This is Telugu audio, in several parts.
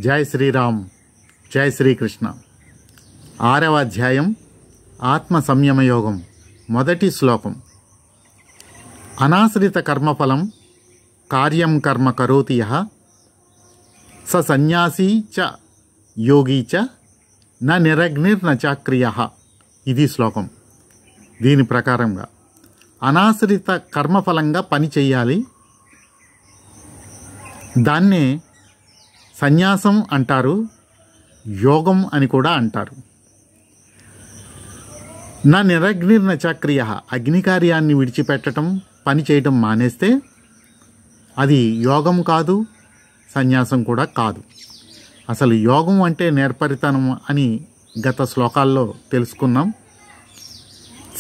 జై శ్రీరామ్, జై శ్రీకృష్ణ. 6వ అధ్యాయం ఆత్మ సంయమ యోగం. మొదటి శ్లోకం. అనాశ్రిత కర్మఫలం కార్యం కర్మ కరోతి యః స సన్యాసీ చ యోగీ చ న నిరగ్నిర్న చాక్రియః. ఇది శ్లోకం. దీని ప్రకారంగా అనాశ్రిత కర్మఫలంగా పని చేయాలి. దాన్నే సన్యాసం అంటారు, యోగం అని కూడా అంటారు. నా నిరగ్నిర్న చక్రియ, అగ్నికార్యాన్ని విడిచిపెట్టడం, పని చేయటం మానేస్తే అది యోగం కాదు, సన్యాసం కూడా కాదు. అసలు యోగం అంటే నేర్పరితనం అని గత శ్లోకాల్లో తెలుసుకున్నాం.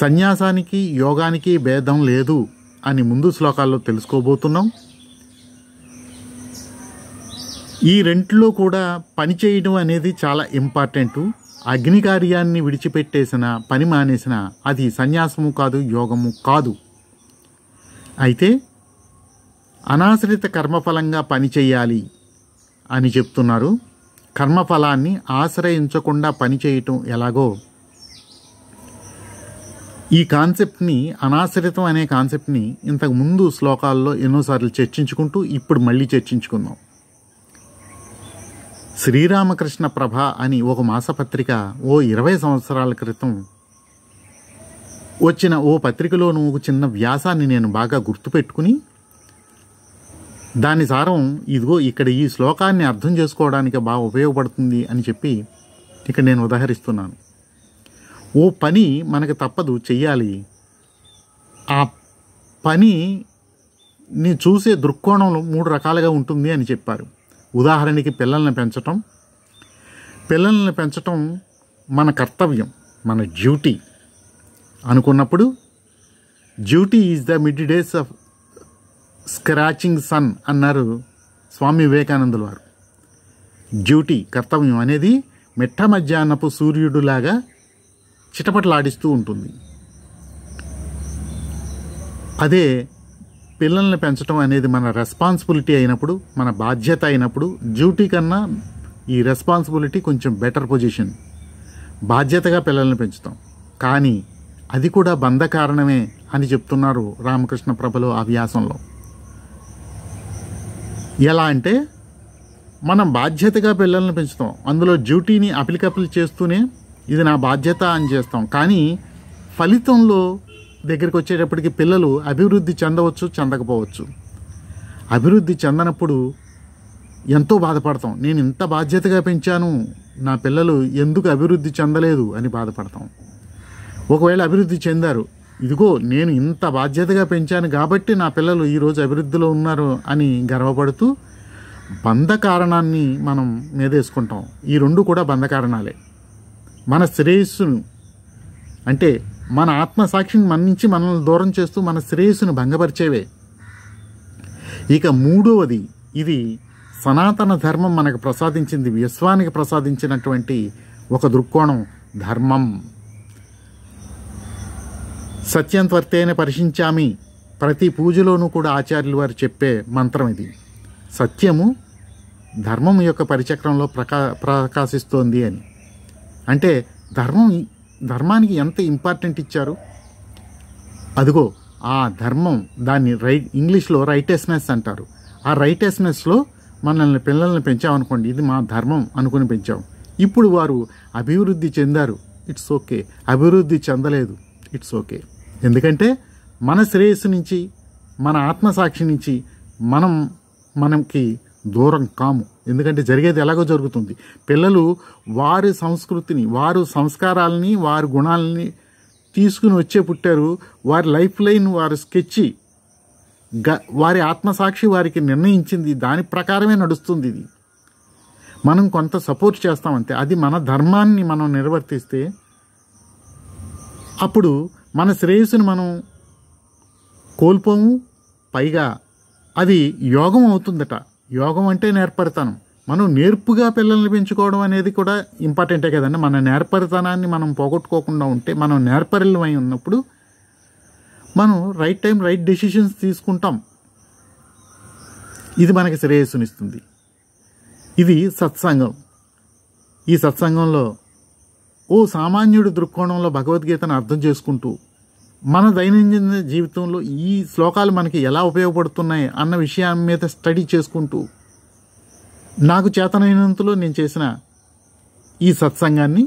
సన్యాసానికి యోగానికి భేదం లేదు అని ముందు శ్లోకాల్లో తెలుసుకోబోతున్నాం. ఈ రెంట్లో కూడా పని చేయడం అనేది చాలా ఇంపార్టెంటు. అగ్ని కార్యాన్ని విడిచిపెట్టేసిన, పని మానేసిన అది సన్యాసము కాదు, యోగము కాదు. అయితే అనాశ్రిత కర్మఫలంగా పని చేయాలి అని చెప్తున్నారు. కర్మఫలాన్ని ఆశ్రయించకుండా పని చేయటం ఎలాగో ఈ కాన్సెప్ట్ని, అనాశ్రితం అనే కాన్సెప్ట్ని ఇంతకు ముందు శ్లోకాల్లో ఎన్నోసార్లు చర్చించుకుంటూ ఇప్పుడు మళ్ళీ చర్చించుకుందాం. శ్రీరామకృష్ణ ప్రభ అని ఒక మాసపత్రిక 20 సంవత్సరాల క్రితం వచ్చిన పత్రికలోను ఒక చిన్న వ్యాసాన్ని నేను బాగా గుర్తుపెట్టుకుని, దాని సారం ఇదిగో ఇక్కడ ఈ శ్లోకాన్ని అర్థం చేసుకోవడానికి బాగా ఉపయోగపడుతుంది అని చెప్పి ఇక్కడ నేను ఉదహరిస్తున్నాను. పని మనకు తప్పదు, చెయ్యాలి. ఆ పనిని చూసే దృక్కోణంలో 3 రకాలుగా ఉంటుంది అని చెప్పారు. ఉదాహరణకి పిల్లల్ని పెంచటం మన కర్తవ్యం, మన డ్యూటీ అనుకున్నప్పుడు, duty is the mid days of scorching sun అన్నారు స్వామి వివేకానందుల వారు. డ్యూటీ, కర్తవ్యం అనేది మిట్ట మధ్యాహ్నపు సూర్యుడులాగా చిటపటలాడిస్తూ ఉంటుంది. అదే పిల్లల్ని పెంచడం అనేది మన రెస్పాన్సిబిలిటీ అయినప్పుడు, మన బాధ్యత అయినప్పుడు, డ్యూటీ కన్నా ఈ రెస్పాన్సిబిలిటీ కొంచెం బెటర్ పొజిషన్. బాధ్యతగా పిల్లల్ని పెంచుతాం, కానీ అది కూడా బంధ కారణమే అని చెప్తున్నారు రామకృష్ణ ప్రభలో ఆ వ్యాసంలో. ఎలా అంటే మనం బాధ్యతగా పిల్లల్ని పెంచుతాం, అందులో డ్యూటీని అపిలికపిలి చేస్తూనే ఇది నా బాధ్యత అని చేస్తాం. కానీ ఫలితంలో దగ్గరికి వచ్చేటప్పటికి పిల్లలు అభివృద్ధి చెందవచ్చు, చెందకపోవచ్చు. అభివృద్ధి చెందనప్పుడు ఎంతో బాధపడతాం. నేను ఇంత బాధ్యతగా పెంచాను, నా పిల్లలు ఎందుకు అభివృద్ధి చెందలేదు అని బాధపడతాం. ఒకవేళ అభివృద్ధి చెందారు, ఇదిగో నేను ఇంత బాధ్యతగా పెంచాను కాబట్టి నా పిల్లలు ఈరోజు అభివృద్ధిలో ఉన్నారు అని గర్వపడుతూ బంధ కారణాన్ని మనం మీదేసుకుంటాం. ఈ 2 కూడా బంధ కారణాలే. మన శ్రేయస్సును, అంటే మన ఆత్మసాక్షిని మన నుంచి మనల్ని దూరం చేస్తూ మన శ్రేయస్సును భంగపరిచేవే. ఇక 3వది, ఇది సనాతన ధర్మం మనకు ప్రసాదించింది, విశ్వానికి ప్రసాదించినటువంటి ఒక దృక్కోణం, ధర్మం. సత్యం త్వర్తేన పరిశించామి, ప్రతి పూజలోనూ కూడా ఆచార్యులు వారు చెప్పే మంత్రం ఇది. సత్యము ధర్మం యొక్క పరిచక్రంలో ప్రకాశిస్తోంది అని. అంటే ధర్మానికి ఎంత ఇంపార్టెంట్ ఇచ్చారు. అదిగో ఆ ధర్మం, దాన్ని ఇంగ్లీష్లో రైటెస్నెస్ అంటారు. ఆ రైటెస్నెస్లో మనల్ని పిల్లల్ని పెంచామనుకోండి, ఇది మా ధర్మం అనుకుని పెంచాం. ఇప్పుడు వారు అభివృద్ధి చెందారు, ఇట్స్ ఓకే. అభివృద్ధి చెందలేదు, ఇట్స్ ఓకే. ఎందుకంటే మన శ్రేయస్సు నుంచి, మన ఆత్మసాక్షి నుంచి మనకి దూరం కాము. ఎందుకంటే జరిగేది ఎలాగో జరుగుతుంది. పిల్లలు వారి సంస్కృతిని, వారి సంస్కారాలని, వారి గుణాలని తీసుకుని వచ్చే పుట్టారు. వారి లైఫ్ లైన్, వారి స్కెచ్, వారి ఆత్మసాక్షి వారికి నిర్ణయించింది, దాని ప్రకారమే నడుస్తుంది. ఇది మనం కొంత సపోర్ట్ చేస్తామంతే. అది మన ధర్మాన్ని మనం నిర్వర్తిస్తే అప్పుడు మన శ్రేయస్సుని మనం కోల్పోము. పైగా అది యోగం అవుతుందట. యోగం అంటే నేర్పరితనం. మనం నేర్పుగా పిల్లల్ని పెంచుకోవడం అనేది కూడా ఇంపార్టెంటే కదండి. మన నేర్పరితనాన్ని మనం పోగొట్టుకోకుండా ఉంటే, మనం నేర్పరిలమై ఉన్నప్పుడు మనం రైట్ టైం రైట్ డెసిషన్స్ తీసుకుంటాం. ఇది మనకి శ్రేయస్సునిస్తుంది. ఇది సత్సంగం. ఈ సత్సంగంలో ఓ సామాన్యుడి దృక్కోణంలో భగవద్గీతను అర్థం చేసుకుంటూ మన దైనందిన జీవితంలో ఈ శ్లోకాలు మనకి ఎలా ఉపయోగపడుతున్నాయి అన్న విషయం మీద స్టడీ చేసుకుంటూ నాకు చేతనైనంతలో నేను చేసిన ఈ సత్సంగాన్ని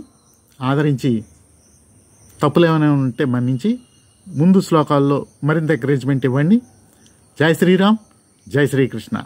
ఆదరించి తప్పులు ఏమైనా ఉంటే మన్నించి ముందు శ్లోకాల్లో మరింత ఎంకరేజ్మెంట్ ఇవ్వండి. జై శ్రీరామ్, జై శ్రీకృష్ణ.